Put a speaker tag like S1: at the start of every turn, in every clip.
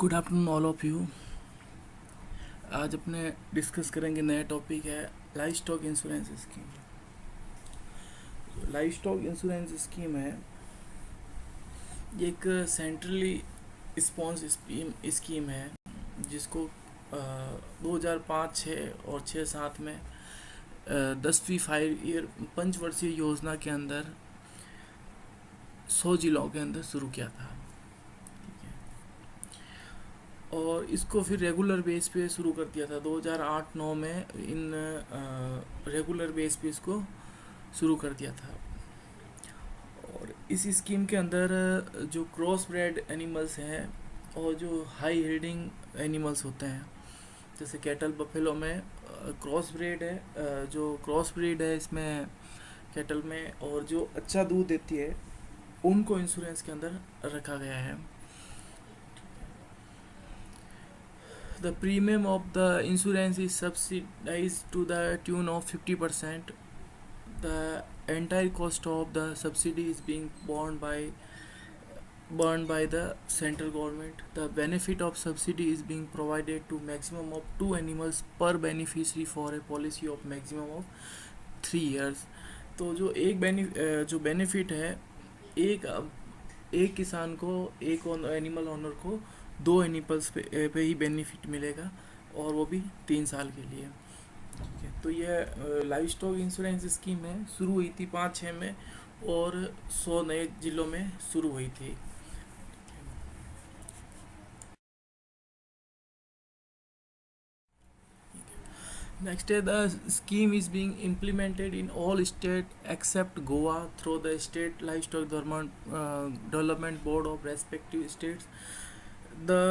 S1: Good afternoon all of you. आज अपने discuss करेंगे नया टॉपिक है life stock insurance scheme. Life stock insurance scheme है, ये एक सेंट्रली स्पॉन्स स्कीम है जिसको 2005, 6 और 6-7 में 10वीं 5 ईयर पंचवर्षीय योजना के अंदर 100 जिलों के अंदर शुरू किया था। और इसको फिर रेगुलर बेस पे शुरू कर दिया था 2008-9 में। इन रेगुलर बेस पे इसको शुरू कर दिया था। और इस स्कीम के अंदर जो क्रॉस ब्रेड एनिमल्स हैं और जो हाई हील्डिंग एनिमल्स होते हैं, जैसे कैटल बफेलो में क्रॉस ब्रीड है, जो क्रॉस ब्रीड है इसमें कैटल में, और जो अच्छा दूध देती है उनको इंश्योरेंस के अंदर रखा गया है। The premium of the insurance is subsidized to the tune of 50%. The entire cost of the subsidy is being borne by the central government. The benefit of subsidy is being provided to maximum of 2 animals per beneficiary for a policy of maximum of 3 years. तो जो benefit है, एक किसान को, एक animal owner को 2 animals पे ही benefit मिलेगा, और वो भी 3 साल के लिए। ठीक है, तो यह लाइफ स्टॉक इंश्योरेंस स्कीम है, शुरू हुई थी 5-6 में और 100 नए जिलों में शुरू हुई थी। Next, the scheme is being implemented in all states except Goa through the State Livestock Development Board of respective states. The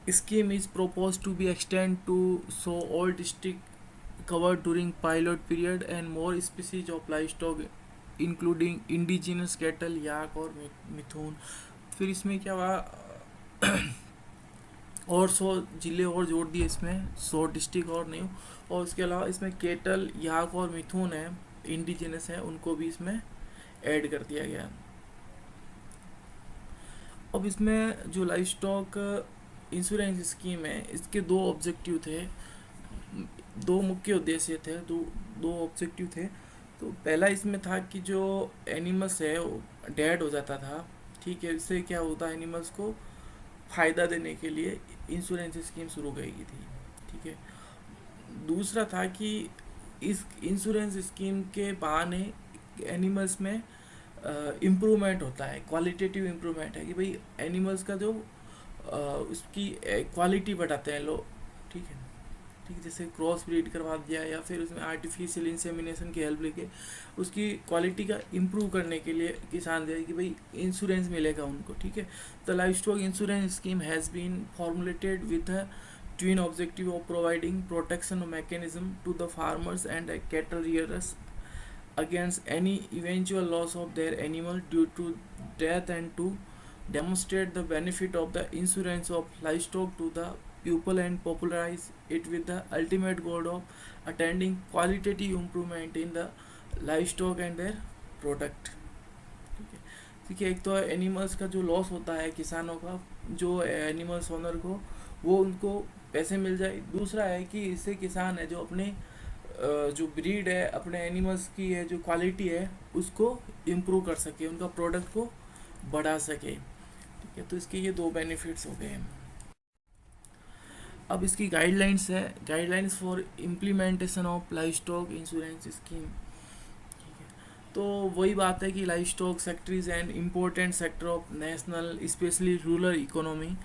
S1: scheme is proposed to be extended to so all districts covered during pilot period and more species of livestock including indigenous cattle, yak और मिथुन। फिर इसमें क्या हुआ और 100 ज़िले और जोड़ दिए इसमें, 100 डिस्ट्रिक्ट और नहीं, और उसके अलावा इसमें केटल, याक और मिथुन है, इंडिजिनस है, उनको भी इसमें ऐड कर दिया गया। अब इसमें जो लाइफ स्टॉक इंश्योरेंस स्कीम है, इसके 2 ऑब्जेक्टिव थे, 2 मुख्य उद्देश्य थे, दो ऑब्जेक्टिव थे। तो पहला इसमें था कि जो एनिमल्स है वो डेड हो जाता था, ठीक है, इससे क्या होता है, एनिमल्स को फ़ायदा देने के लिए इंश्योरेंस स्कीम शुरू की गई थी। ठीक है, दूसरा था कि इस इंश्योरेंस स्कीम के बहाने एनिमल्स में इम्प्रूवमेंट होता है, क्वालिटेटिव इम्प्रूवमेंट है कि भाई एनिमल्स का जो उसकी क्वालिटी बढ़ाते हैं लोग। ठीक है, ठीक, जैसे क्रॉस ब्रीड करवा दिया या फिर उसमें आर्टिफिशियल इंसेमिनेशन की हेल्प लेके उसकी क्वालिटी का इम्प्रूव करने के लिए किसान जाए कि भाई इंश्योरेंस मिलेगा उनको। ठीक है, the livestock insurance scheme has been formulated with the twin objective of providing protection mechanism to the farmers and cattle rearers against any eventual loss of their animal due to death and to demonstrate the benefit of the insurance of livestock to the people and popularize it with the ultimate goal of attaining qualitative improvement in the livestock and their product। ठीक है, एक तो animals का जो loss होता है किसानों का, जो एनिमल्स ओनर को, वो उनको पैसे मिल जाए। दूसरा है कि इससे किसान है जो अपने जो ब्रीड है, अपने एनिमल्स की है जो क्वालिटी है उसको इम्प्रूव कर सके, उनका प्रोडक्ट को बढ़ा सके। ठीक है, तो इसके ये 2 बेनिफिट्स हो गए। अब इसकी गाइडलाइंस है, guidelines for implementation of life stock insurance scheme. तो वही बात है कि life stock sector is an important sector of national specially rural economy.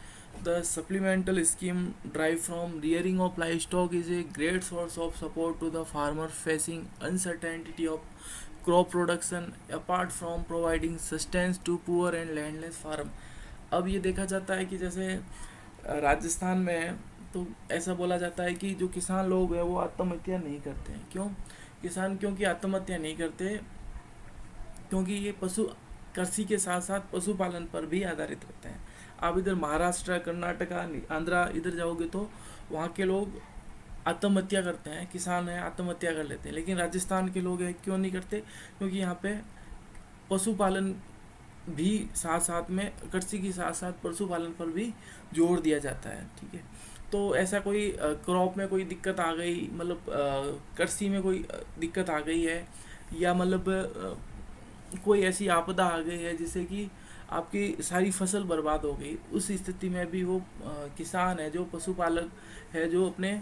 S1: The supplemental scheme derived from rearing of livestock is a great source of support to the farmer facing uncertainty of crop production apart from providing sustenance to poor and landless farm। अब ये देखा जाता है कि जैसे राजस्थान में है तो ऐसा बोला जाता है कि जो किसान लोग हैं वो आत्महत्या नहीं करते हैं। क्यों किसान क्योंकि आत्महत्या नहीं करते? क्योंकि ये कृषि के साथ साथ पशुपालन पर भी आधारित रहते हैं। आप इधर महाराष्ट्र, कर्नाटका, आंध्रा इधर जाओगे तो वहाँ के लोग आत्महत्या करते हैं, किसान हैं आत्महत्या कर लेते हैं, लेकिन राजस्थान के लोग हैं क्यों नहीं करते? क्योंकि यहाँ पे पशुपालन भी साथ साथ में, कृषि के साथ साथ पशुपालन पर भी जोर दिया जाता है। ठीक है, तो ऐसा कोई क्रॉप में कोई दिक्कत आ गई, मतलब कृषि में कोई दिक्कत आ गई है, या मतलब कोई ऐसी आपदा आ गई है जिससे कि आपकी सारी फसल बर्बाद हो गई, उस स्थिति में भी वो किसान है जो पशुपालक है जो अपने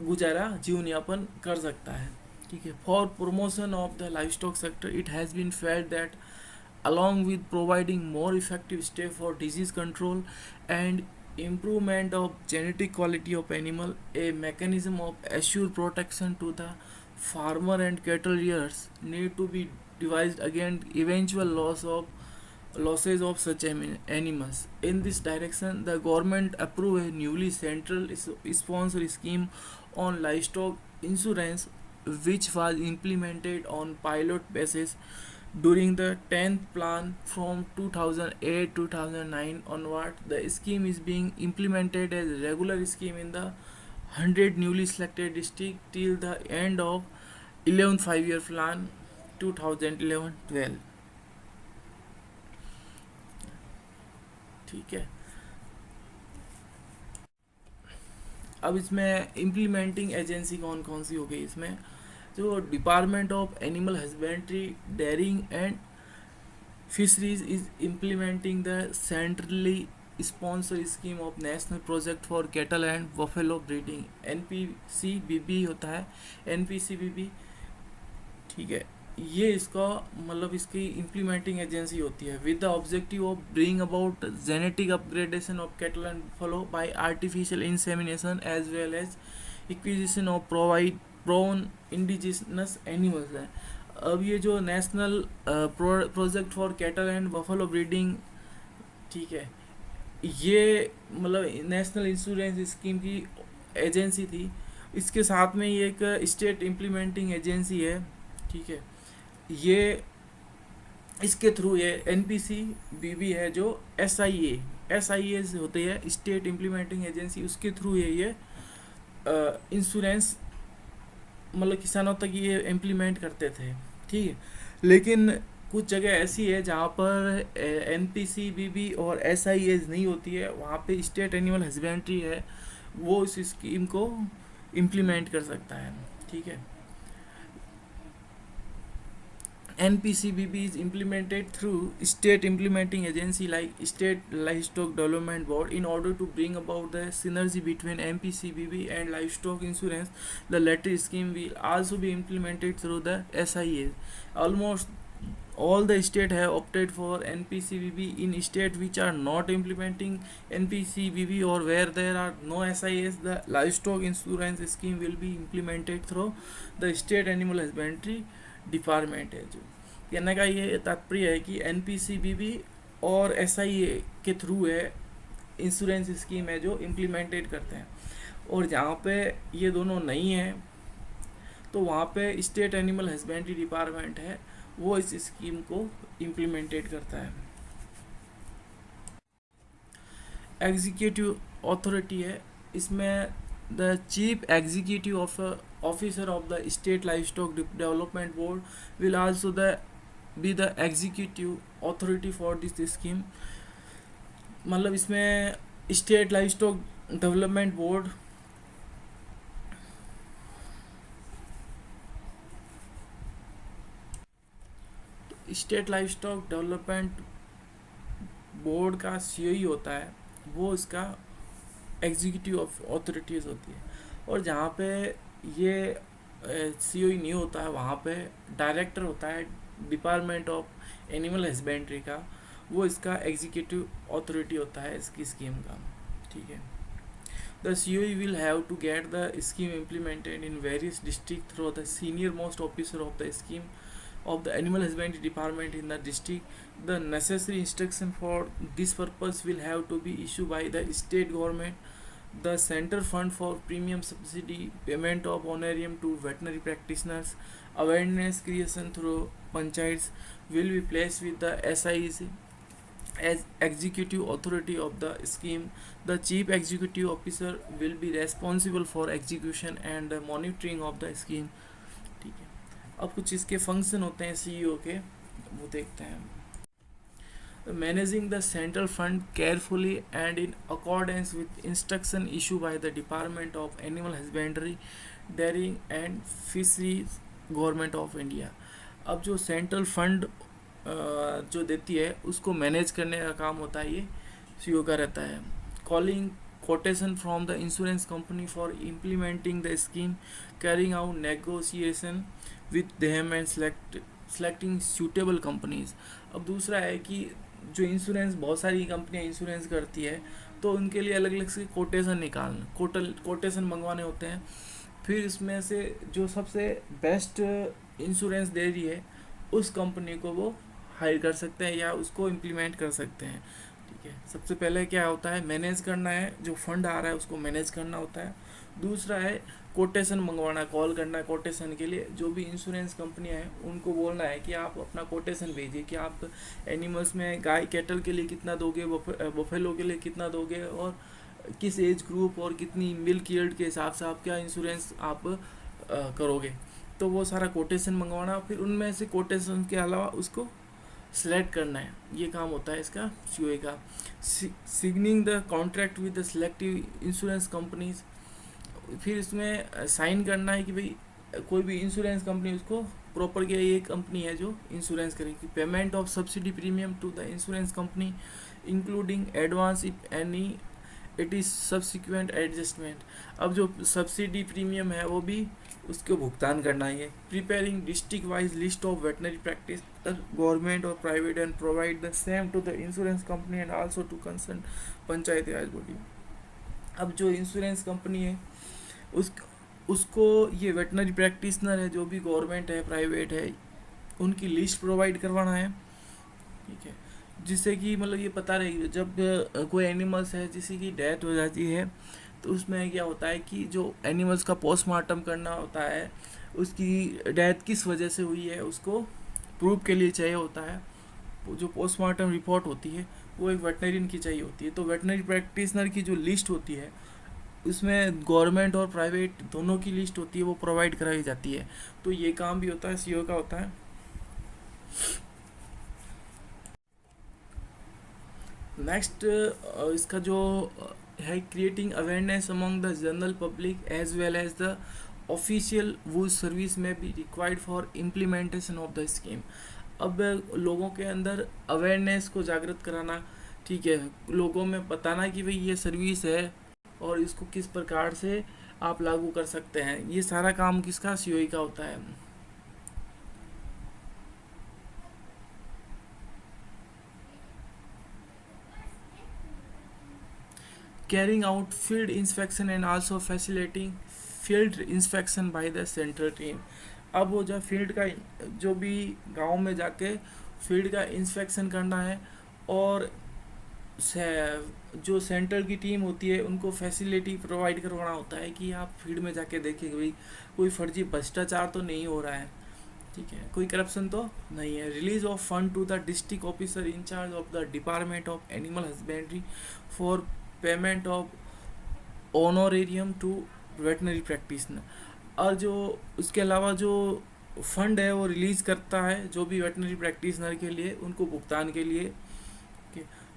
S1: गुजारा जीवन यापन कर सकता है। ठीक है, for promotion of the livestock sector it has been felt that along with providing more effective step for disease control and improvement of genetic quality of animal, a mechanism of assure protection to the farmer and cattle rearers need to be devised against eventual losses of such animals. In this direction, the government approved a newly central sponsor scheme on livestock insurance, which was implemented on pilot basis during the 10th plan from 2008-2009 onward. The scheme is being implemented as a regular scheme in the 100 newly selected districts till the end of 11th 5-year plan 2011-12. ठीक है, अब इसमें implementing agency कौन कौन सी हो गई इसमें, जो department of animal husbandry, dairying and fisheries is implementing the centrally sponsor scheme of national project for cattle and buffalo breeding, NPCBB होता है, NPCBB। ठीक है, ये इसका मतलब इसकी इम्प्लीमेंटिंग एजेंसी होती है with the objective of bring about genetic upgradation of cattle and buffalo by artificial insemination as well as acquisition of prone indigenous animals है। अब ये जो national project for cattle and buffalo breeding, ठीक है, ये मतलब नेशनल इंश्योरेंस स्कीम की agency थी। इसके साथ में ये एक स्टेट इम्प्लीमेंटिंग एजेंसी है। ठीक है, ये इसके थ्रू ये NPCBB है जो SIA से होती है, स्टेट इम्प्लीमेंटिंग एजेंसी, उसके थ्रू ये इंश्योरेंस मतलब किसानों तक ये इम्प्लीमेंट करते थे। ठीक है, लेकिन कुछ जगह ऐसी है जहाँ पर NPCBB और SIA नहीं होती है, वहाँ पे स्टेट एनिमल हस्बेंड्री है, वो इस स्कीम को इम्प्लीमेंट कर सकता है। ठीक है, NPCBB is implemented through state implementing agency like State Livestock Development Board in order to bring about the synergy between NPCBB and livestock insurance. The latter scheme will also be implemented through the SIA. Almost all the states have opted for NPCBB. In states which are not implementing NPCBB or where there are no SIAs, the livestock insurance scheme will be implemented through the state animal husbandry department है। जो कहने का ये तात्पर्य है कि NPCBB और SIA के थ्रू है इंश्योरेंस स्कीम है जो इम्प्लीमेंटेड करते हैं, और जहाँ पे ये दोनों नहीं है तो वहाँ पे स्टेट एनिमल हस्बेंड्री डिपार्टमेंट है, वो इस स्कीम को इम्प्लीमेंटेड करता है। एग्जीक्यूटिव अथॉरिटी है, इसमें the chief executive officer of the state livestock development board will also be the executive authority for this scheme. मतलब इसमें state livestock development board state livestock development board का CEO होता है, वो इसका एग्जीक्यूटिव अथॉरिटीज़ होती है। और जहाँ पे ये CEO नहीं होता है, वहाँ पे डायरेक्टर होता है डिपार्टमेंट ऑफ एनिमल हस्बेंड्री का, वो इसका एग्जीक्यूटिव अथॉरिटी होता है इसकी स्कीम का। ठीक है, the CEO will have to get the scheme implemented in various districts through the senior most officer of the scheme of the animal husbandry department in the district. The necessary instruction for this purpose will have to be issued by the state government. The center fund for premium subsidy, payment of honorarium to veterinary practitioners, awareness creation through panchayats will be placed with the SIEC as executive authority of the scheme. The chief executive officer will be responsible for execution and monitoring of the scheme. ठीक है, अब कुछ इसके function होते हैं CEO के, वो देखते हैं। managing the central fund carefully and in accordance with instruction issued by the Department of Animal Husbandry, Dairying and Fisheries, government of India. अब जो सेंट्रल फंड जो देती है उसको मैनेज करने का काम होता है ये सीईओ का रहता है। Calling quotation from the insurance company for implementing the scheme, carrying out negotiation with them and selecting suitable companies। अब दूसरा है कि जो इंश्योरेंस बहुत सारी कंपनियां इंश्योरेंस करती है तो उनके लिए अलग अलग से कोटेशन निकालना कोटेशन मंगवाने होते हैं। फिर इसमें से जो सबसे बेस्ट इंश्योरेंस दे रही है उस कंपनी को वो हायर कर सकते हैं या उसको इम्प्लीमेंट कर सकते हैं। ठीक है, सबसे पहले क्या होता है, मैनेज करना है, जो फंड आ रहा है उसको मैनेज करना होता है। दूसरा है कोटेशन मंगवाना, कॉल करना है कोटेशन के लिए। जो भी इंश्योरेंस कंपनियां हैं उनको बोलना है कि आप अपना कोटेशन भेजिए कि आप एनिमल्स में गाय कैटल के लिए कितना दोगे, बफेलो के लिए कितना दोगे और किस एज ग्रुप और कितनी मिल्क यील्ड के हिसाब से आप क्या इंश्योरेंस आप करोगे। तो वो सारा कोटेशन मंगवाना, फिर उनमें से कोटेशन के अलावा उसको सेलेक्ट करना है, ये काम होता है इसका सीओए का। Signing the contract with the selective insurance companies, फिर इसमें साइन करना है कि भाई कोई भी इंश्योरेंस कंपनी उसको प्रॉपर के ये कंपनी है जो इंश्योरेंस करेगी। Payment of subsidy premium to the insurance company including advance if any it is subsequent adjustment. अब जो सब्सिडी प्रीमियम है वो भी उसको भुगतान करना है। Preparing district wise list of veterinary practice government और private and provide the same to the insurance company and also to concern Panchayati Raj body. अब जो इंश्योरेंस कंपनी है उसको ये वेटनरी प्रैक्टिशनर है जो भी गवर्नमेंट है प्राइवेट है उनकी लिस्ट प्रोवाइड करवाना है। ठीक है, जिससे कि मतलब ये पता रहेगी जब कोई एनिमल्स है जिसी की डेथ हो जाती है तो उसमें क्या होता है कि जो एनिमल्स का पोस्टमार्टम करना होता है उसकी डेथ किस वजह से हुई है उसको प्रूफ के लिए चाहिए होता है। जो पोस्टमार्टम रिपोर्ट होती है वो एक वेटनरियन की चाहिए होती है। तो वेटनरी प्रैक्टिशनर की जो लिस्ट होती है उसमें गवर्नमेंट और प्राइवेट दोनों की लिस्ट होती है, वो प्रोवाइड कराई जाती है। तो ये काम भी होता है सीईओ का होता है। नेक्स्ट इसका जो है creating awareness among the general public as well as the official whose service may be required for implementation of the scheme. अब लोगों के अंदर अवेयरनेस को जागृत कराना, ठीक है, लोगों में बताना कि भाई ये सर्विस है और इसको किस प्रकार से आप लागू कर सकते हैं, ये सारा काम किसका सीओई का होता है। Carrying out field inspection and also facilitating field inspection by the central team। अब वो जब फील्ड का जो भी गांव में जाके फील्ड का इंस्पेक्शन करना है और जो सेंट्रल की टीम होती है उनको फैसिलिटी प्रोवाइड करवाना होता है कि आप फील्ड में जाके देखें भाई कोई फर्जी भ्रष्टाचार तो नहीं हो रहा है, ठीक है, कोई करप्शन तो नहीं है। Release of fund to the district officer in charge of the department of animal husbandry for payment of honorarium to veterinary practitioner. और जो उसके अलावा जो फंड है वो रिलीज़ करता है जो भी वेटनरी प्रैक्टिशनर के लिए उनको भुगतान के लिए।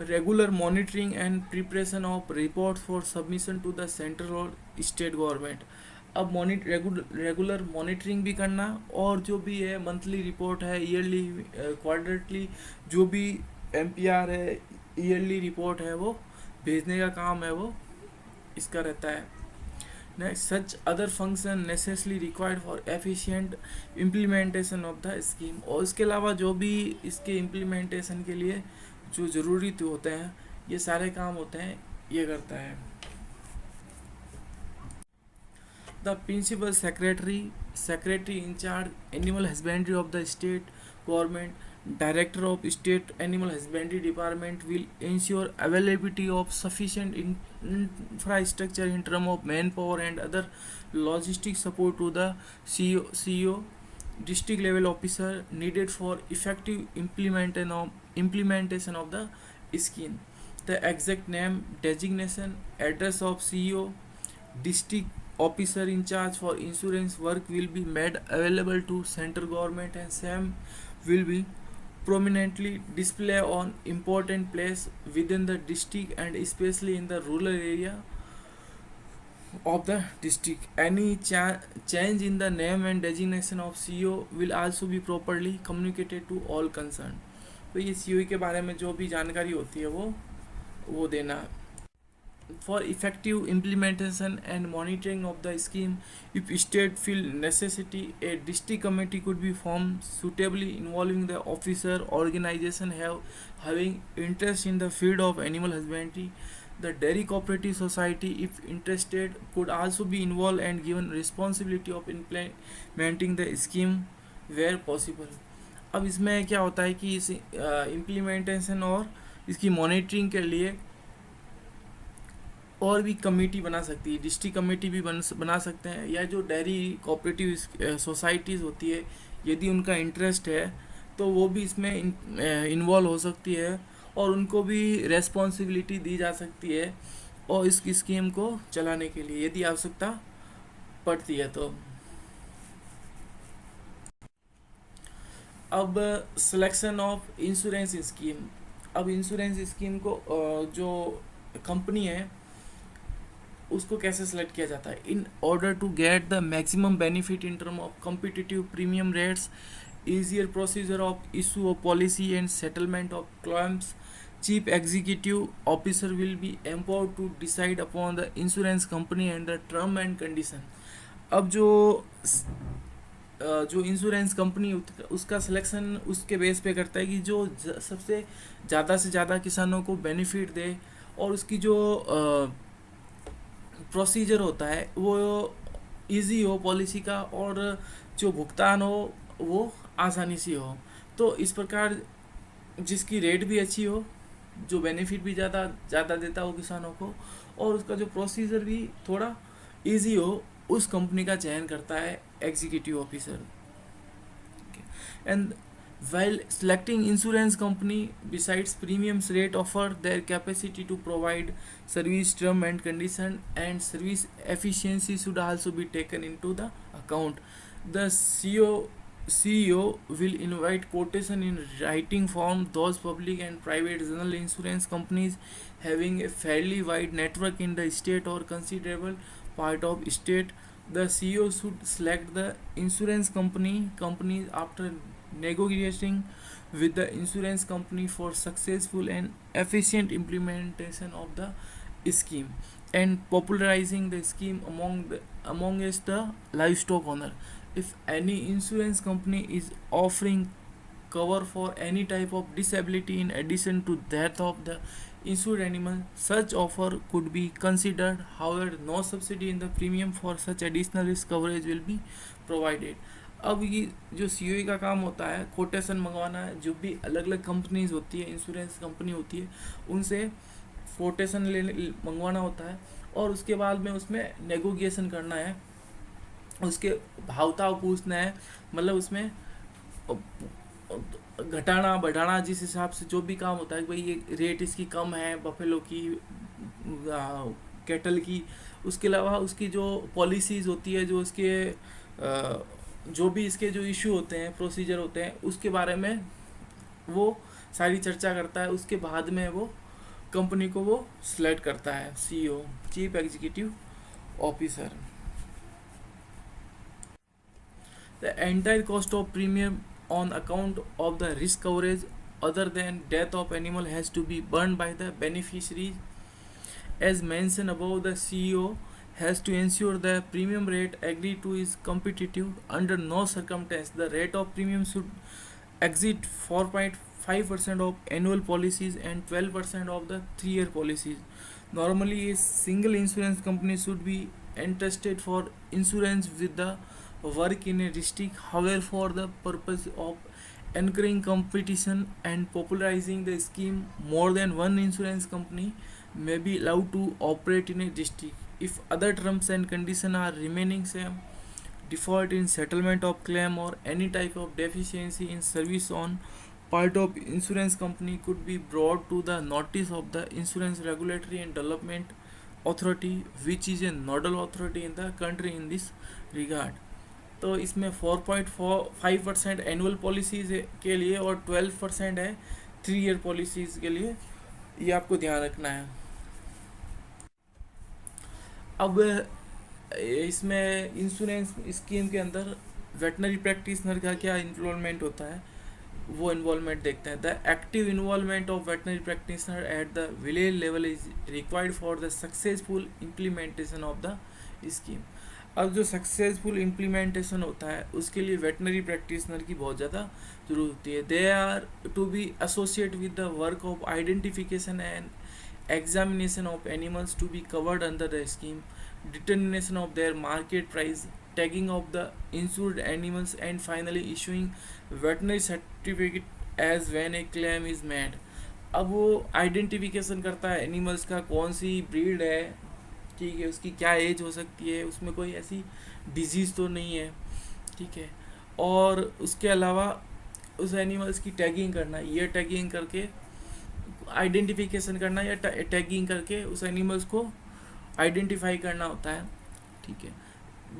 S1: Regular monitoring and preparation of report for submission to the central और स्टेट गवर्नमेंट। अब रेगुलर मॉनिटरिंग भी करना और जो भी है मंथली रिपोर्ट है, ईयरली क्वार्टरली जो भी एमपीआर है, ईयरली रिपोर्ट है वो भेजने का काम है वो इसका रहता है। Next, such other function necessary required for efficient implementation of the scheme. और इसके अलावा जो भी इसके इम्प्लीमेंटेशन के लिए जो ज़रूरी तो होते हैं ये सारे काम होते हैं ये करता है। The principal secretary in charge animal husbandry of the state government, Director of State Animal Husbandry Department will ensure availability of sufficient infrastructure in terms of manpower and other logistic support to the CEO, district level officer needed for effective implementation of the scheme. The exact name, designation, address of CEO, district officer in charge for insurance work will be made available to central government and same will be prominently display on important place within the district and especially in the rural area of the district. Any change in the name and designation of CEO will also be properly communicated to all concerned. तो ये CEO के बारे में जो भी जानकारी होती है वो देना. For effective implementation and monitoring of the scheme, if state feel necessity, a district committee could be formed suitably involving the officer organization having interest in the field of animal husbandry. The dairy cooperative society, if interested, could also be involved and given responsibility of implementing the scheme where possible. अब इसमें क्या होता है कि इस implementation और इसकी monitoring के लिए और भी कमेटी बना सकती है, डिस्ट्रिक्ट कमेटी भी बना सकते हैं, या जो डेयरी कोऑपरेटिव सोसाइटीज़ होती है यदि उनका इंटरेस्ट है तो वो भी इसमें इन्वॉल्व हो सकती है और उनको भी रेस्पॉन्सिबिलिटी दी जा सकती है और इस स्कीम को चलाने के लिए यदि आवश्यकता पड़ती है तो. अब सिलेक्शन ऑफ इंश्योरेंस स्कीम. अब इंश्योरेंस स्कीम को जो कंपनी है उसको कैसे सेलेक्ट किया जाता है. In order to get the maximum benefit in term of competitive premium rates, easier procedure of issue of policy and settlement of claims, chief executive officer will be empowered to decide upon the insurance company and the term and condition. अब जो insurance company उसका selection उसके base पे करता है कि जो सबसे ज़्यादा से ज़्यादा किसानों को बेनिफिट दे और उसकी जो प्रोसीजर होता है वो इजी हो पॉलिसी का और जो भुगतान हो वो आसानी से हो. तो इस प्रकार जिसकी रेट भी अच्छी हो, जो बेनिफिट भी ज़्यादा देता हो किसानों को और उसका जो प्रोसीजर भी थोड़ा इजी हो, उस कंपनी का चयन करता है executive officer. And while selecting insurance company, besides premiums rate offer, their capacity to provide service, term and condition and service efficiency should also be taken into the account. The CEO will invite quotation in writing form those public and private general insurance companies having a fairly wide network in the state or considerable part of state. The CEO should select the insurance companies after negotiating with the insurance company for successful and efficient implementation of the scheme and popularizing the scheme amongst the livestock owner. If any insurance company is offering cover for any type of disability in addition to that of the insured animal, such offer could be considered. However, no subsidy in the premium for such additional risk coverage will be provided. अब ये जो COE का काम होता है quotation मंगवाना है, जो भी अलग अलग कंपनीज होती है, इंश्योरेंस कंपनी होती है, उनसे कोटेशन मंगवाना होता है और उसके बाद में उसमें नेगोशिएशन करना है, उसके भावताव पूछना है, मतलब उसमें घटाना बढ़ाना जिस हिसाब से जो भी काम होता है, भाई ये रेट इसकी कम है बफेलो की, कैटल की, उसके अलावा उसकी जो पॉलिसीज़ होती है, जो उसके जो भी इसके जो इशू होते हैं, प्रोसीजर होते हैं, उसके बारे में वो सारी चर्चा करता है. उसके बाद में वो कंपनी को वो सिलेक्ट करता है CEO, chief executive officer. The entire cost of premium on account of the risk coverage other than death of animal has to be borne by the beneficiary. As mentioned above, the CEO has to ensure the premium rate agreed to is competitive. Under no circumstance the rate of premium should exceed 4.5% of annual policies and 12% of the 3-year policies. Normally a single insurance company should be entrusted for insurance with the work in a district. However, for the purpose of encouraging competition and popularizing the scheme, more than one insurance company may be allowed to operate in a district. If other terms and conditions are remaining same, default in settlement of claim or any type of deficiency in service on part of insurance company could be brought to the notice of the Insurance Regulatory and Development Authority, which is a nodal authority in the country in this regard. तो इसमें 4.45% annual policies के लिए और 12% है 3 year policies के लिए। ये आपको ध्यान रखना है। अब इसमें इंश्योरेंस स्कीम के अंदर वेटनरी प्रैक्टिशनर का क्या इन्वॉल्वमेंट होता है, वो इन्वॉल्वमेंट देखते हैं। The active involvement of veterinary practitioner at the village level is required for the successful implementation of the scheme. अब जो सक्सेसफुल इम्प्लीमेंटेशन होता है उसके लिए वेटनरी प्रैक्टिशनर की बहुत ज़्यादा जरूरत होती है। They are to be associate with the work of identification and examination of animals to be covered under the scheme, determination of their market price, tagging of the insured animals, and finally issuing veterinary certificate as when a claim is made। अब वो identification करता है animals का, कौन सी breed है, ठीक है, उसकी क्या एज हो सकती है, उसमें कोई ऐसी डिजीज़ तो नहीं है, ठीक है, और उसके अलावा उस एनिमल्स की टैगिंग करना, ईयर टैगिंग करके आइडेंटिफिकेशन करना या टैगिंग करके उस एनिमल्स को आइडेंटिफाई करना होता है, ठीक है।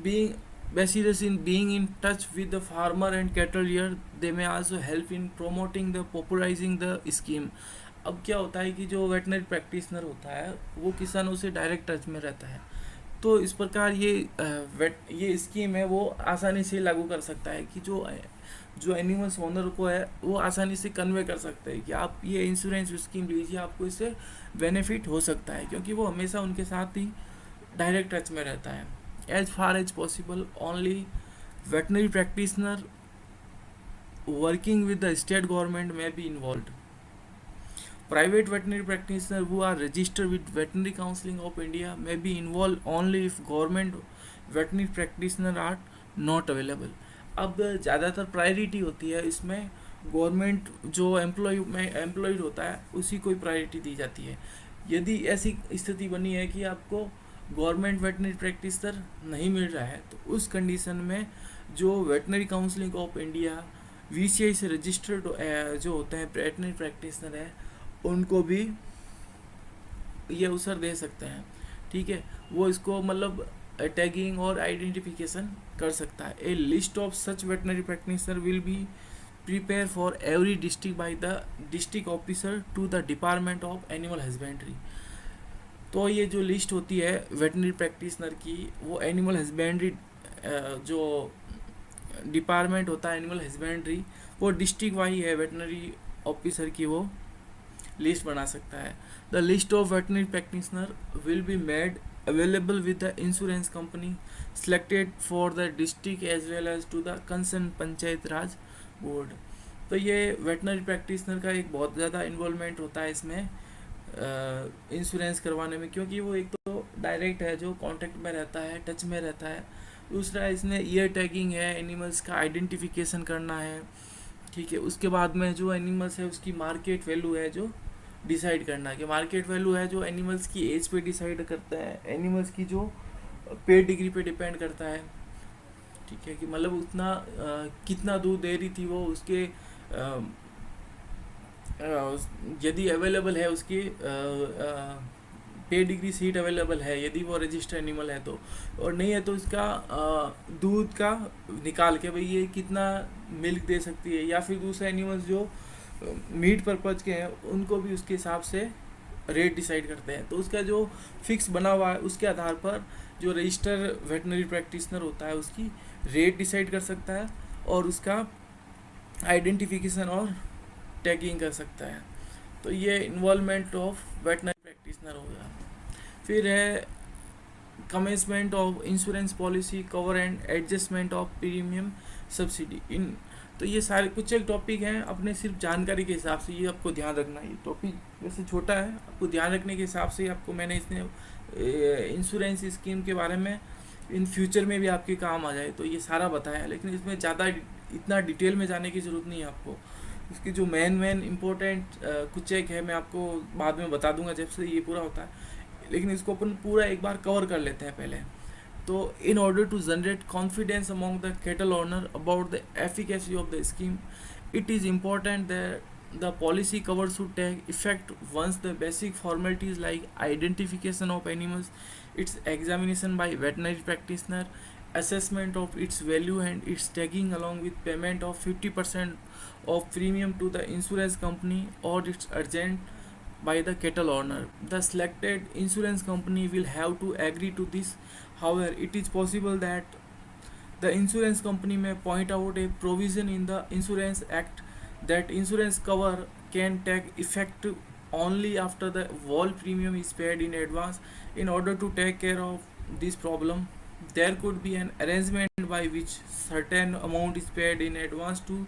S1: Being Bacillus in being in touch with the farmer and cattle rearer, they may also help in promoting the popularizing the scheme। अब क्या होता है कि जो वेटनरी प्रैक्टिशनर होता है वो किसानों से डायरेक्ट टच में रहता है, तो इस प्रकार ये स्कीम है वो आसानी से लागू कर सकता है कि जो एनिमल्स ओनर को है वो आसानी से कन्वे कर सकते हैं कि आप ये इंश्योरेंस स्कीम लीजिए, आपको इससे बेनिफिट हो सकता है, क्योंकि वो हमेशा उनके साथ ही डायरेक्ट टच में रहता है। As far as possible only veterinary practitioner working with the state government may be involve. Private veterinary practitioners who are registered with Veterinary Council of India may be involved only if government veterinary practitioners are not available। अब ज़्यादातर priority होती है इसमें, government जो employed होता है उसी को प्रायोरिटी दी जाती है। यदि ऐसी स्थिति बनी है कि आपको गवर्नमेंट वेटनरी प्रैक्टिशनर नहीं मिल रहा है तो उस कंडीशन में जो veterinary council of India VCI से रजिस्टर्ड जो होते हैं वेटनरी प्रैक्टिशनर है उनको भी ये अवसर दे सकते हैं, ठीक है, वो इसको मतलब टैगिंग और आइडेंटिफिकेशन कर सकता है। A list of such veterinary practitioner will be prepare for every district by the district officer to the department of animal husbandry. तो ये जो लिस्ट होती है वेटनरी प्रैक्टिशनर की वो एनिमल हस्बेंड्री जो डिपार्टमेंट होता है एनिमल हस्बेंड्री वो डिस्ट्रिक्ट वाइज है वेटनरी ऑफिसर की वो लिस्ट बना सकता है। The list of veterinary practitioner will be made available with the insurance company selected for the district as well as to the concern panchayat raj board. तो ये veterinary practitioner का एक बहुत ज़्यादा इन्वॉल्वमेंट होता है इसमें इंश्योरेंस करवाने में, क्योंकि वो एक तो डायरेक्ट है जो कांटेक्ट में रहता है, टच में रहता है, दूसरा इसमें ईयर टैगिंग है, एनिमल्स का आइडेंटिफिकेशन करना है, ठीक है, उसके बाद में जो एनिमल्स है उसकी मार्केट वैल्यू है जो डिसाइड करना है कि मार्केट वैल्यू है जो एनिमल्स की एज पे डिसाइड करता है, एनिमल्स की जो पे डिग्री पे डिपेंड करता है, ठीक है, कि मतलब उतना कितना दूध दे रही थी वो, उसके यदि अवेलेबल है उसकी पे डिग्री सीट अवेलेबल है यदि वो रजिस्टर्ड एनिमल है तो, और नहीं है तो इसका दूध का निकाल के भाई ये कितना मिल्क दे सकती है, या फिर दूसरे एनिमल्स जो मीट पर्पज के हैं उनको भी उसके हिसाब से रेट डिसाइड करते हैं। तो उसका जो फिक्स बना हुआ है उसके आधार पर जो रजिस्टर वेटनरी प्रैक्टिशनर होता है उसकी रेट डिसाइड कर सकता है और उसका आइडेंटिफिकेशन और टैगिंग कर सकता है। तो ये इन्वॉल्वमेंट ऑफ वेटनरी प्रैक्टिशनर होगा। फिर है commencement of insurance policy cover and adjustment of premium subsidy in. तो ये सारे कुछ एक टॉपिक हैं अपने सिर्फ जानकारी के हिसाब से, ये आपको ध्यान रखना है। ये टॉपिक वैसे छोटा है, आपको ध्यान रखने के हिसाब से आपको मैंने इसने इंश्योरेंस स्कीम के बारे में इन फ्यूचर में भी आपके काम आ जाए तो ये सारा बताया, लेकिन इसमें ज़्यादा इतना डिटेल में जाने की ज़रूरत नहीं है आपको। इसकी जो मेन इम्पोर्टेंट कुछ एक है मैं आपको बाद में बता दूंगा जब से ये पूरा होता है, लेकिन इसको अपन पूरा एक बार कवर कर लेते हैं पहले। तो in order to generate confidence among the cattle owner about the efficacy of the scheme, it is important that the policy cover should take effect once the basic formalities like identification of animals, its examination by veterinary practitioner, assessment of its value and its tagging along with payment of 50% of premium to the insurance company or its agent by the cattle owner. The selected insurance company will have to agree to this. However, it is possible that the insurance company may point out a provision in the Insurance Act that insurance cover can take effect only after the whole premium is paid in advance. In order to take care of this problem, there could be an arrangement by which certain amount is paid in advance to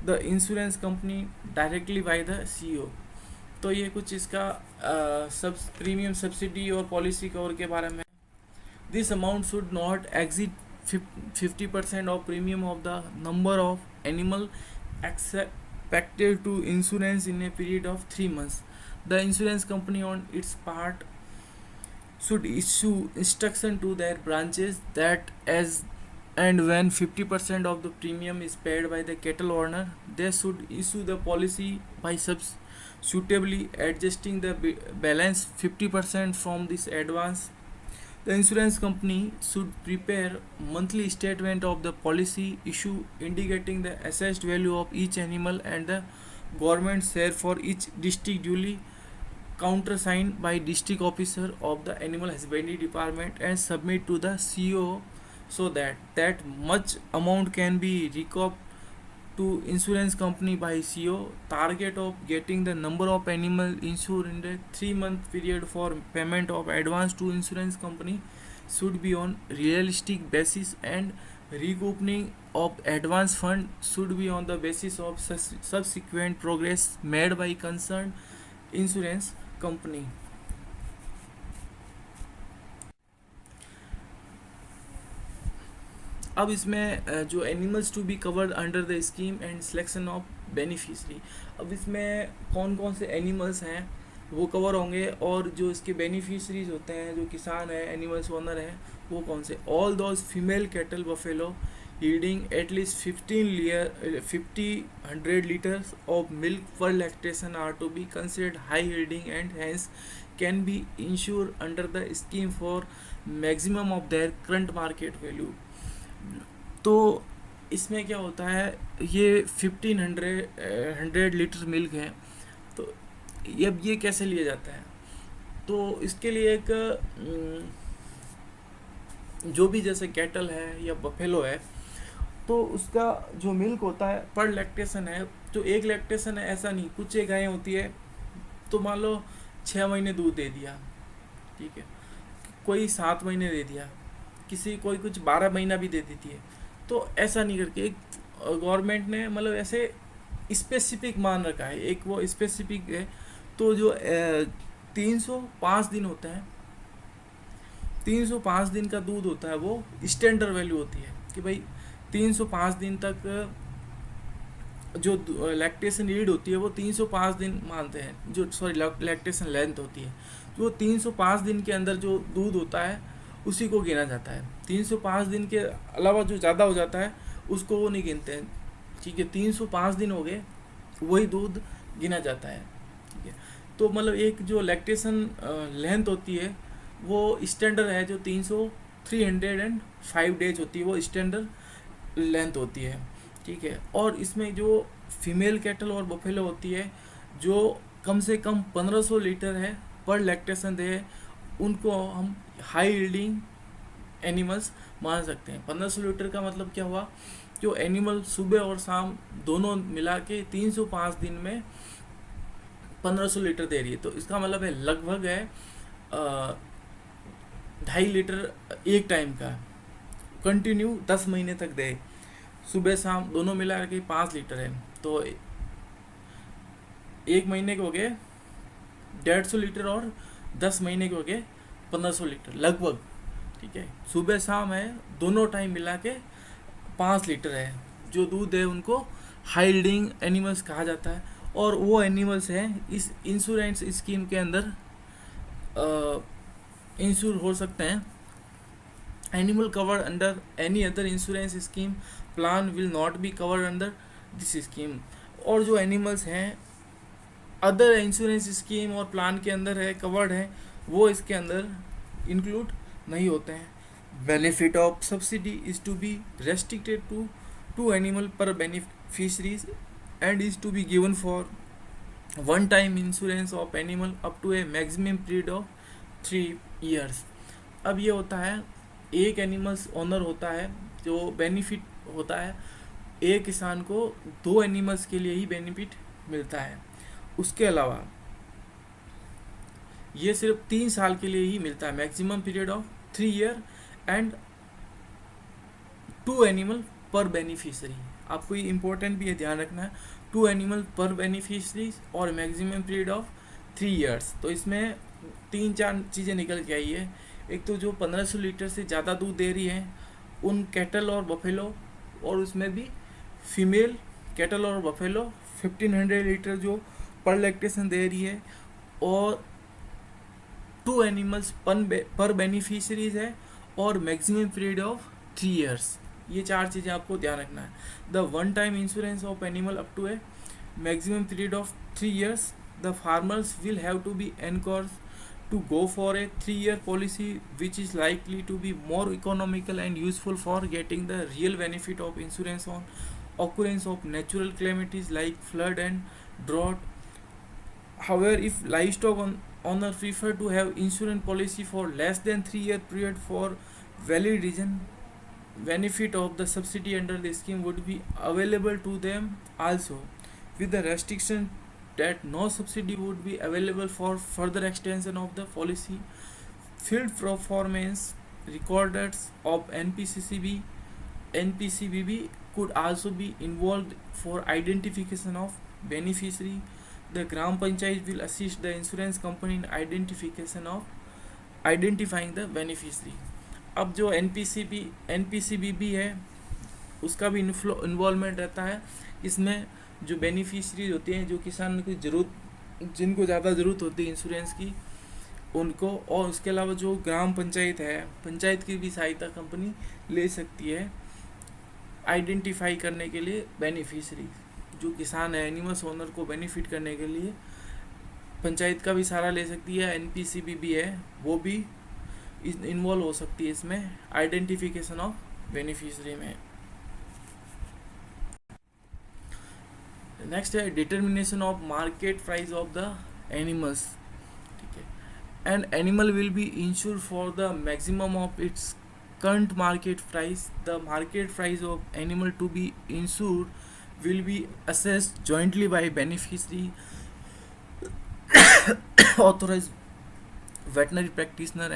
S1: the insurance company directly by the CEO. तो ये कुछ इसका सब premium subsidy और policy cover के बारे में. This amount should not exceed 50% of premium of the number of animal expected to insurance in a period of 3 months. The insurance company on its part should issue instruction to their branches that as and when 50% of the premium is paid by the cattle owner, they should issue the policy by suitably adjusting the balance 50% from this advance. The insurance company should prepare monthly statement of the policy issue indicating the assessed value of each animal and the government share for each district duly countersigned by district officer of the animal husbandry department and submit to the CEO so that much amount can be recouped to insurance company by CEO. Target of getting the number of animal insured in the 3-month period for payment of advance to insurance company should be on realistic basis, and recouping of advance fund should be on the basis of subsequent progress made by concerned insurance company. अब इसमें जो animals to be covered under the scheme and selection of beneficiary, अब इसमें कौन कौन से animals हैं वो कवर होंगे और जो इसके बेनिफिशरीज होते हैं, जो किसान है, एनिमल्स ओनर हैं, वो कौन से. All those female cattle buffalo yielding at least 100 liters of milk per lactation are to be considered high yielding and hence can be insured under the scheme for maximum of their current market value. तो इसमें क्या होता है, ये 100 litre milk है, तो अब ये कैसे लिया जाता है. तो इसके लिए एक जो भी जैसे कैटल है या बफेलो है, तो उसका जो मिल्क होता है पर लैक्टेशन है, तो एक लैक्टेशन है ऐसा नहीं. कुछ एक गायें होती है तो मान लो 6 महीने दूध दे दिया, ठीक है, कोई 7 महीने दे दिया, कोई कुछ 12 महीना भी दे देती है. तो ऐसा नहीं करके एक गवर्नमेंट ने मतलब ऐसे स्पेसिफिक मान रखा है, एक वो स्पेसिफिक है. तो जो 305 दिन होता है, 305 दिन का दूध होता है, वो स्टैंडर्ड वैल्यू होती है कि भाई 305 दिन तक जो लैक्टेशन ईल्ड होती है वो 305 दिन मानते हैं, जो लैक्टेशन लेंथ होती है, जो 305 दिन के अंदर जो दूध होता है उसी को गिना जाता है. 305 दिन के अलावा जो ज़्यादा हो जाता है उसको वो नहीं गिनते हैं, ठीक है. 305 दिन हो गए वही दूध गिना जाता है, ठीक है. तो मतलब एक जो लैक्टेशन लेंथ होती है वो स्टैंडर्ड है, जो 305 डेज होती है वो स्टैंडर्ड लेंथ होती है, ठीक है. और इसमें जो फीमेल कैटल और बफेलो होती है जो कम से कम 1500 लीटर है पर लैक्टेशन दे, उनको हम हाई यील्डिंग एनिमल्स मान सकते हैं. 1500 लीटर का मतलब क्या हुआ, जो एनिमल सुबह और शाम दोनों मिला के 305 दिन में 1500 लीटर दे रही है. तो इसका मतलब है लगभग है 2.5 लीटर एक टाइम का कंटिन्यू 10 महीने तक दे. सुबह शाम दोनों मिला के 5 लीटर है, तो एक महीने के हो गए 150 लीटर और 10 महीने के हो गए 1500 लीटर लगभग, ठीक है. सुबह शाम है दोनों टाइम मिला के 5 लीटर है जो दूध है, उनको हाई यील्डिंग एनिमल्स कहा जाता है. और वो एनिमल्स हैं इस इंश्योरेंस स्कीम के अंदर इंश्योर हो सकते हैं. Animal covered under any other insurance scheme plan will not be covered under this scheme. और जो एनिमल्स हैं अदर इंश्योरेंस स्कीम और प्लान के अंदर है कवर्ड है, वो इसके अंदर इंक्लूड नहीं होते हैं. benefit of subsidy is to be restricted to two animal per beneficiaries and is to be given for one time insurance of animal up to a maximum period of 3 years. अब ये होता है, एक animals owner होता है जो benefit होता है, एक किसान को दो एनिमल्स के लिए ही बेनिफिट मिलता है। उसके अलावा ये सिर्फ 3 साल के लिए ही मिलता है, maximum period of 3 year and two animal per beneficiary. आपको ये इम्पोर्टेंट भी है, ध्यान रखना है, टू एनिमल पर बेनिफिशरीज और मैक्सिमम पीरियड ऑफ 3 ईयर्स। तो इसमें 3-4 चीज़ें निकल के आई है। एक तो जो 1500 लीटर से ज़्यादा दूध दे रही है उन कैटल और बफेलो, और उसमें भी फीमेल कैटल और बफेलो 1500 लीटर जो पर लैक्टेशन दे रही है, और टू एनिमल्स पर बेनिफिशरीज है, और मैक्सिमम पीरियड ऑफ 3 ईयर्स। ये 4 चीज़ें आपको ध्यान रखना है। The one time insurance of animal up to a maximum period of 3 years, the farmers will have to be encouraged to go for a 3-year policy which is likely to be more economical and useful for getting the real benefit of insurance on occurrence of natural calamities like flood and drought. However, if livestock owner prefer to have insurance policy for less than 3-year period for valid reason, benefit of the subsidy under the scheme would be available to them also, with the restriction that no subsidy would be available for further extension of the policy. Field performance records of NPCBB could also be involved for identification of beneficiary. The Gram Panchayat will assist the insurance company in identifying the beneficiary. अब जो NPCBB है उसका भी involvement रहता है इसमें। जो beneficiaries होते हैं, जो किसान की जिनको ज़्यादा ज़रूरत होती है इंश्योरेंस की, उनको, और उसके अलावा जो ग्राम पंचायत है, पंचायत की भी सहायता कंपनी ले सकती है आइडेंटिफाई करने के लिए बेनिफिशरीज। जो किसान है, एनिमल्स ओनर को बेनिफिट करने के लिए पंचायत का भी सहारा ले सकती है। NPCBB है वो भी इन्वॉल्व हो सकती है इसमें आइडेंटिफिकेशन ऑफ बेनिफिशरी में। नेक्स्ट है determination of market price of the animals. ठीक है, and animal will be ensure for the maximum of its current market price. The market price of animal to be insured will be assessed jointly by beneficiary, authorized veterinary practitioner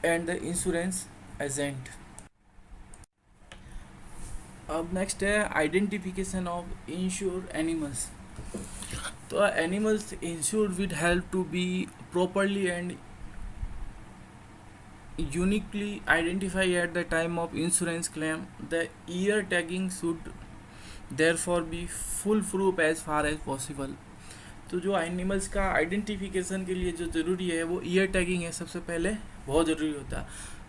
S1: and the insurance agent. अब next है identification of insured animals. तो animals insured with help to be properly and uniquely identify at the time of insurance claim. The ear tagging should therefore be foolproof as far as possible. तो जो animals का identification के लिए जो ज़रूरी है वो ईयर टैगिंग है, सबसे पहले बहुत ज़रूरी होता है।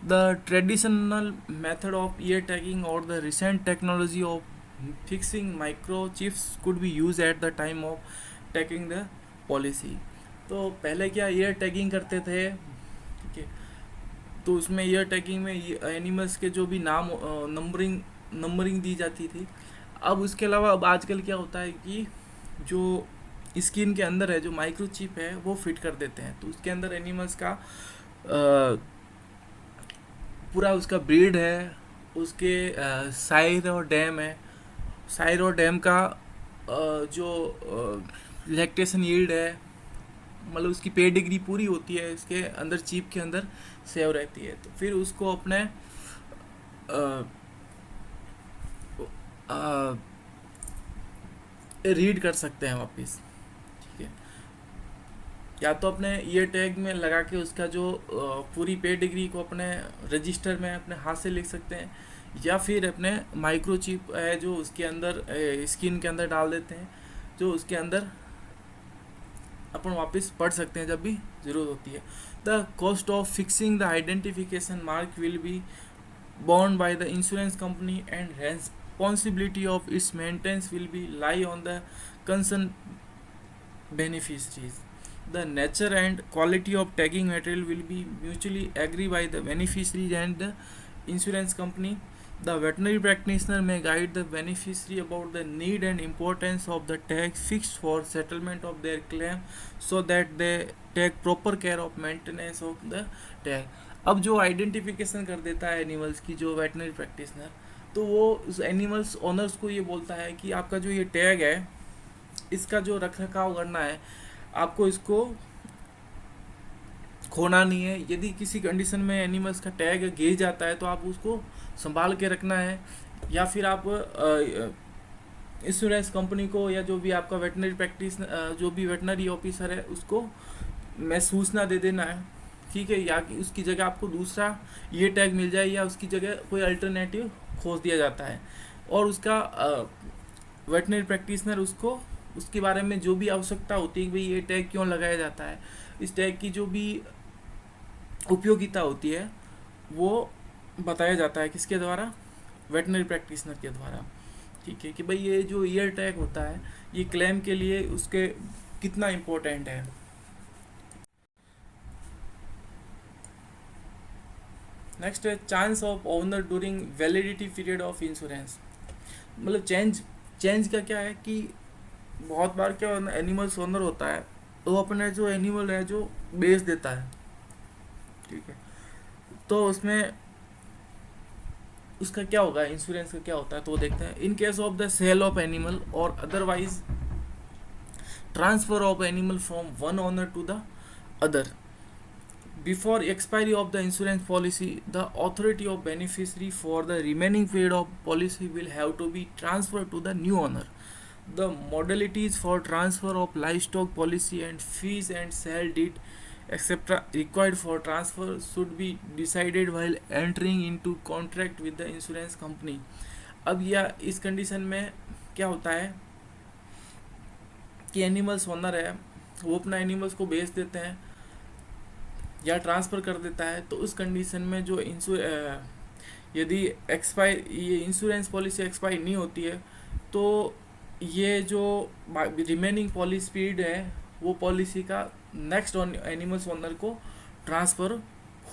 S1: The traditional method of ear tagging और the recent technology of fixing microchips could be use at the time of tagging the policy. तो पहले क्या ईयर टैगिंग करते थे, ठीक है, तो उसमें ईयर टैगिंग में एनिमल्स के जो भी नाम नंबरिंग दी जाती थी। अब उसके अलावा अब आजकल क्या होता है कि जो स्किन के अंदर है जो माइक्रोचिप है वो फिट कर देते हैं, तो उसके अंदर एनिमल्स का पूरा उसका ब्रीड है, उसके साइर और डैम है, साइर और डैम का जो लैक्टेशन यील्ड है, मतलब उसकी पेडिग्री पूरी होती है, इसके अंदर चिप के अंदर सेव रहती है। तो फिर उसको अपने रीड कर सकते हैं वापस, ठीक है, या तो अपने ईयर टैग में लगा के उसका जो पूरी पेडिग्री को अपने रजिस्टर में अपने हाथ से लिख सकते हैं, या फिर अपने माइक्रोचिप है जो उसके अंदर स्किन के अंदर डाल देते हैं, जो उसके अंदर अपन वापस पढ़ सकते हैं जब भी ज़रूरत होती है। The cost of fixing the identification mark will be borne by the insurance company and responsibility of its maintenance will be lie on the concerned beneficiaries. The nature and quality of tagging material will be mutually agreed by the beneficiary and the insurance company. The veterinary practitioner may guide the beneficiary about the need and importance of the tag fixed for settlement of their claim, so that they take proper care of maintenance of the tag. अब जो identification कर देता है animals की जो veterinary practitioner, तो वो उस एनिमल्स ओनर्स को ये बोलता है कि आपका जो ये टैग है इसका जो रख रखाव करना है, आपको इसको खोना नहीं है। यदि किसी कंडीशन में एनिमल्स का टैग गिर जाता है तो आप उसको संभाल के रखना है, या फिर आप इंश्योरेंस कंपनी को या जो भी आपका वेटनरी प्रैक्टिस जो भी वेटनरी ऑफिसर है उसको मैं सूचना दे देना है, ठीक है, या कि उसकी जगह आपको दूसरा ये टैग मिल जाए या उसकी जगह कोई अल्टरनेटिव खोज दिया जाता है। और उसका वेटनरी प्रैक्टिशनर उसको उसके बारे में जो भी आवश्यकता होती है कि भाई ये टैग क्यों लगाया जाता है, इस टैग की जो भी उपयोगिता होती है वो बताया जाता है किसके द्वारा, वेटनरी प्रैक्टिशनर के द्वारा, ठीक है, कि भाई ये जो ईयर टैग होता है ये क्लेम के लिए उसके कितना इम्पोर्टेंट है। नेक्स्ट है chance of owner during validity period of insurance. मतलब चेंज का क्या है कि बहुत बार क्या एनिमल्स ओनर होता है तो वो अपने जो एनिमल है जो बेच देता है, ठीक है, तो उसमें उसका क्या होगा, इंश्योरेंस का क्या होता है, तो वो देखते हैं। In case of the sale of animal और otherwise transfer of animal from one owner to the other before expiry of the insurance policy, the authority of beneficiary for the remaining period of policy will have to be transferred to the new owner. The modalities for transfer of livestock policy and fees and sale deed etc. required for transfer should be decided while entering into contract with the insurance company. अब यह इस condition में क्या होता है कि animals owner है वो अपना एनिमल्स को बेच देते हैं या ट्रांसफ़र कर देता है, तो उस कंडीशन में जो यदि ये इंश्योरेंस पॉलिसी एक्सपायर नहीं होती है तो ये जो रिमेनिंग पॉलिसी पीरियड है वो पॉलिसी का नेक्स्ट एनिमल्स ओनर को ट्रांसफ़र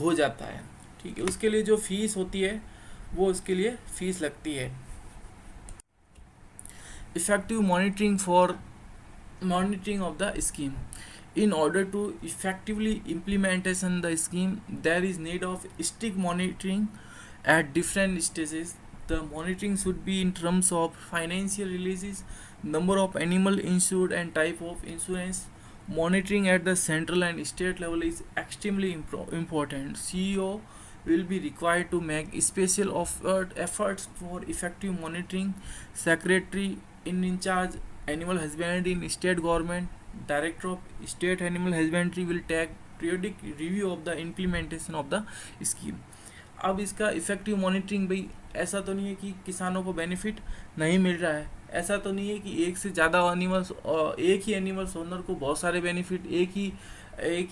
S1: हो जाता है, ठीक है। उसके लिए जो फीस होती है वो उसके लिए फीस लगती है। Effective monitoring of the scheme. In order to effectively implementation the scheme, there is need of strict monitoring at different stages. The monitoring should be in terms of financial releases, number of animal insured and type of insurance. Monitoring at the central and state level is extremely important. CEO will be required to make special efforts for effective monitoring. Secretary in charge animal husbandry in state government, Director of State Animal Husbandry will take periodic review of the implementation of the scheme. अब इसका effective monitoring, भाई ऐसा तो नहीं है कि किसानों को बेनिफिट नहीं मिल रहा है, ऐसा तो नहीं है कि एक से ज़्यादा एनिमल्स एक ही एनिमल्स ओनर को बहुत सारे बेनिफिट एक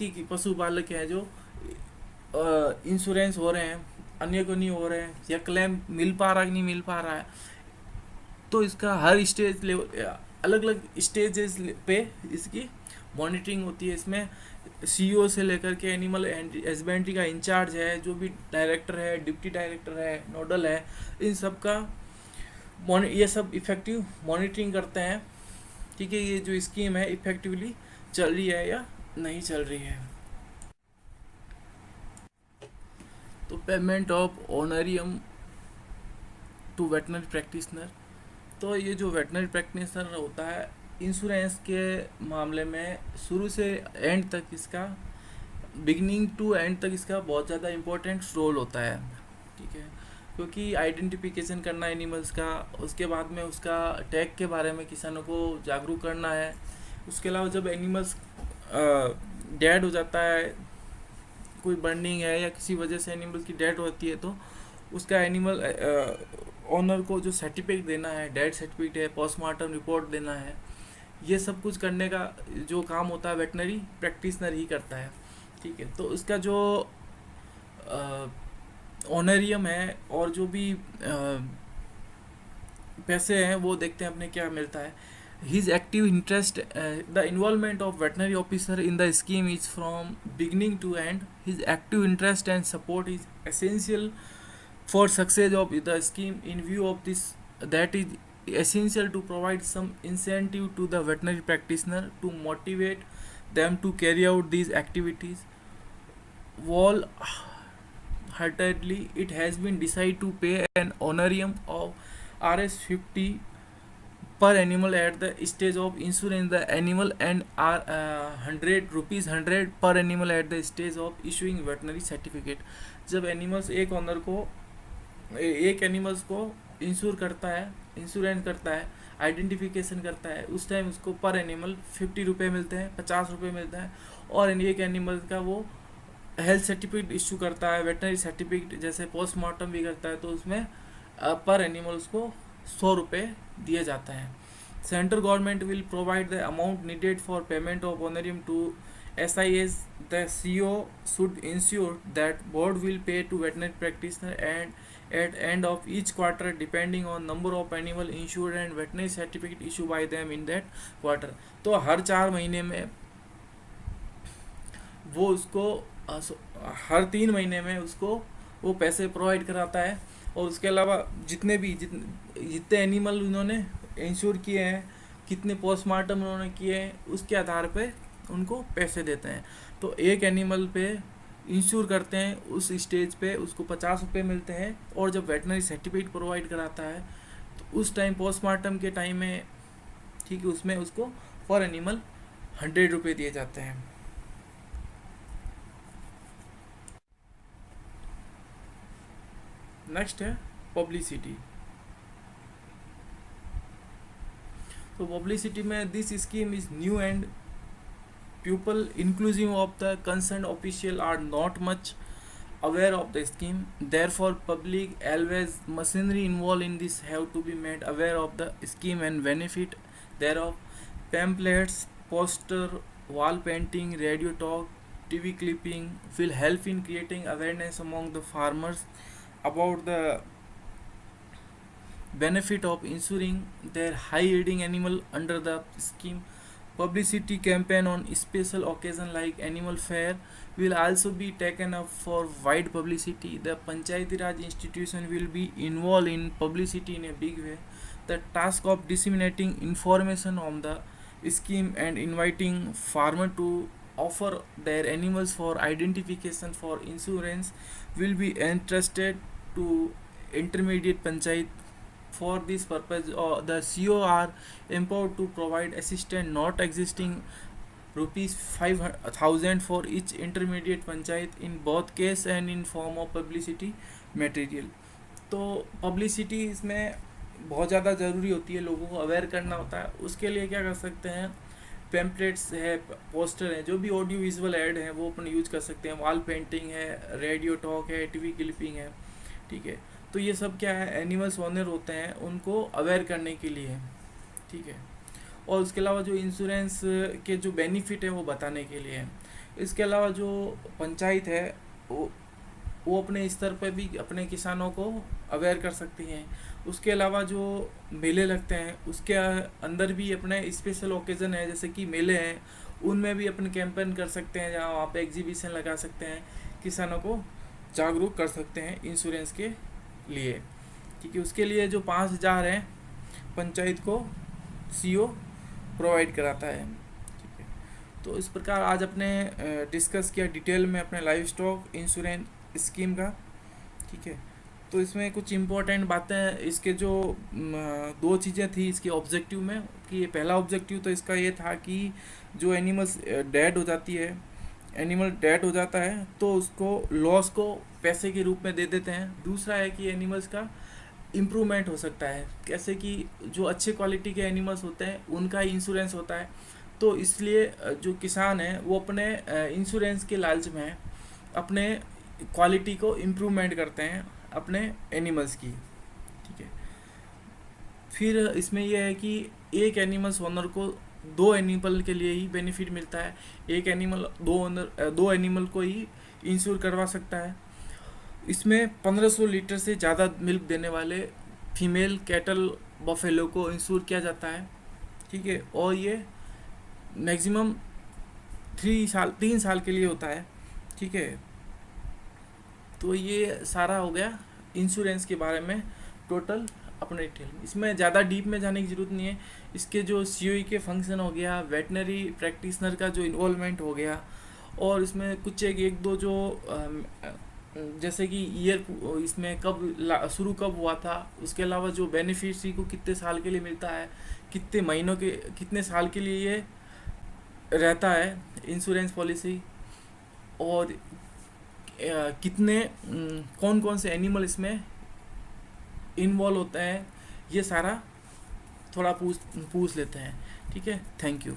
S1: ही पशुपालक हैं जो इंश्योरेंस हो रहे हैं, अन्य को नहीं हो रहे हैं, या क्लेम मिल पा रहा है कि नहीं मिल पा रहा है। तो इसका हर स्टेज लेवल अलग अलग स्टेजेस पे इसकी मॉनिटरिंग होती है। इसमें सीईओ से लेकर के एनिमल हस्बेंड्री का इंचार्ज है, जो भी डायरेक्टर है, डिप्टी डायरेक्टर है, नोडल है, इन सब का ये सब इफेक्टिव मॉनिटरिंग करते हैं, ठीक है, ये जो स्कीम है इफेक्टिवली चल रही है या नहीं चल रही है। तो payment of honorarium to veterinary practitioner. तो ये जो वेटनरी प्रैक्टिशनर होता है इंश्योरेंस के मामले में शुरू से एंड तक इसका बिगनिंग टू एंड तक इसका बहुत ज़्यादा इम्पोर्टेंट रोल होता है, ठीक है, क्योंकि आइडेंटिफिकेशन करना एनिमल्स का, उसके बाद में उसका टैग के बारे में किसानों को जागरूक करना है। उसके अलावा जब एनिमल्स डेड हो जाता है, कोई बर्निंग है या किसी वजह से एनिमल की डेड होती है, तो उसका एनिमल ओनर को जो सर्टिफिकेट देना है, डेथ सर्टिफिकेट है, पोस्टमार्टम रिपोर्ट देना है, ये सब कुछ करने का जो काम होता है वेटनरी प्रैक्टिशनर ही करता है, ठीक है। तो इसका जो ऑनरियम है और जो भी पैसे हैं वो देखते हैं अपने क्या मिलता है। his active interest, the involvement of veterinary officer in the scheme is from beginning to end. His active interest and support is essential for success of the scheme. In view of this, that is essential to provide some incentive to the veterinary practitioner to motivate them to carry out these activities. Wholeheartedly, it has been decided to pay an honorarium of Rs 50 per animal at the stage of insurance the animal, and are 100 rupees 100 per animal at the stage of issuing veterinary certificate. जब animals एक animals को ensure करता है, insurance करता है, identification करता है, उस टाइम उसको पर एनिमल 50 रुपये मिलते हैं, 50 रुपये मिलता है। और एक एनिमल का वो हेल्थ सर्टिफिकेट इशू करता है, वेटनरी सर्टिफिकेट जैसे पोस्टमार्टम भी करता है, तो उसमें पर एनिमल उसको 100 रुपये दिया जाता है। Central government will provide the amount needed for payment of honorarium to SIS. The CO should ensure that board will pay to veterinary practitioner and at end of each quarter depending on number of animal insured and veterinary certificate issued by them in that quarter. तो हर 4 महीने में वो उसको हर 3 महीने में उसको वो पैसे प्रोवाइड कराता है। और उसके अलावा जितने एनिमल उन्होंने इंश्योर किए हैं, कितने पोस्टमार्टम उन्होंने किए हैं, उसके आधार पे उनको पैसे देते हैं। तो एक एनिमल पे इंश्योर करते हैं उस स्टेज पे उसको 50 रुपये मिलते हैं, और जब वेटनरी सर्टिफिकेट प्रोवाइड कराता है तो उस टाइम पोस्टमार्टम के टाइम में, ठीक है, उसमें उसको पर एनिमल 100 रुपये दिए जाते हैं। नेक्स्ट है पब्लिसिटी। तो पब्लिसिटी में this scheme is new and people inclusive of the concerned official are not much aware of the scheme. Therefore, public always machinery involved in this have to be made aware of the scheme and benefit thereof. Pamphlets, poster, wall painting, radio talk, TV clipping will help in creating awareness among the farmers about the benefit of insuring their high yielding animal under the scheme. Publicity campaign on special occasion like animal fair will also be taken up for wide publicity. The Panchayati Raj institution will be involved in publicity in a big way. The task of disseminating information on the scheme and inviting farmer to offer their animals for identification for insurance will be entrusted to intermediate panchayat. For this purpose, the CO are empowered to provide assistance not existing rupees 5,000 for each intermediate panchayat in both case and in form of publicity material. तो publicity इसमें बहुत ज़्यादा ज़रूरी होती है, लोगों को aware करना होता है। उसके लिए क्या कर सकते हैं, पैम्पलेट्स है, पोस्टर है, जो भी ऑडियो विजुअल ऐड है वो अपन यूज कर सकते हैं। वॉल पेंटिंग है, रेडियो टॉक है, TV क्लिपिंग है, ठीक है। तो ये सब क्या है, एनिमल्स ओनर होते हैं, उनको अवेयर करने के लिए, ठीक है। और उसके अलावा जो इंश्योरेंस के जो बेनिफिट है वो बताने के लिए है। इसके अलावा जो पंचायत है वो अपने स्तर पर भी अपने किसानों को अवेयर कर सकती हैं। उसके अलावा जो मेले लगते हैं उसके अंदर भी अपने स्पेशल ओकेज़न है, जैसे कि मेले हैं, उनमें भी अपन कैंपेन कर सकते हैं, जहाँ वहाँ पे एग्जीबिशन लगा सकते हैं, किसानों को जागरूक कर सकते हैं इंश्योरेंस के लिए, ठीक है। उसके लिए जो 5,000 हैं पंचायत को CO प्रोवाइड कराता है, ठीक है। तो इस प्रकार आज अपने डिस्कस किया डिटेल में अपने लाइव स्टॉक इंश्योरेंस स्कीम का, ठीक है। तो इसमें कुछ इम्पोर्टेंट बातें, इसके जो 2 चीज़ें थी इसके ऑब्जेक्टिव में, कि ये पहला ऑब्जेक्टिव तो इसका ये था कि जो एनिमल्स डेड हो जाती है, एनिमल डेड हो जाता है तो उसको लॉस को पैसे के रूप में दे देते हैं। दूसरा है कि एनिमल्स का इम्प्रूवमेंट हो सकता है, कैसे कि जो अच्छे क्वालिटी के एनिमल्स होते हैं उनका इंश्योरेंस होता है, तो इसलिए जो किसान हैं वो अपने इंश्योरेंस के लालच में अपने क्वालिटी को इम्प्रूवमेंट करते हैं अपने एनिमल्स की, ठीक है। फिर इसमें यह है कि एक एनिमल्स ओनर को 2 एनिमल के लिए ही बेनिफिट मिलता है। एक एनिमल 2 एनिमल को ही इंश्योर करवा सकता है। इसमें 1500 लीटर से ज़्यादा मिल्क देने वाले फीमेल कैटल बफेलो को इंश्योर किया जाता है, ठीक है, और ये मैक्सिमम 3 साल के लिए होता है, ठीक है। तो ये सारा हो गया इंश्योरेंस के बारे में टोटल अपने डिटेल में। इसमें ज़्यादा डीप में जाने की ज़रूरत नहीं है। इसके जो सीओई के फंक्शन हो गया, वेटनरी प्रैक्टिशनर का जो इन्वॉल्वमेंट हो गया, और इसमें कुछ एक दो जो जैसे कि ईयर इसमें कब शुरू कब हुआ था, उसके अलावा जो बेनिफिशरी को कितने साल के लिए मिलता है, कितने महीनों के, कितने साल के लिए ये रहता है इंश्योरेंस पॉलिसी, और कितने कौन कौन से एनिमल इसमें इन्वॉल्व होते हैं, ये सारा थोड़ा पूछ पूछ लेते हैं, ठीक है। Thank you.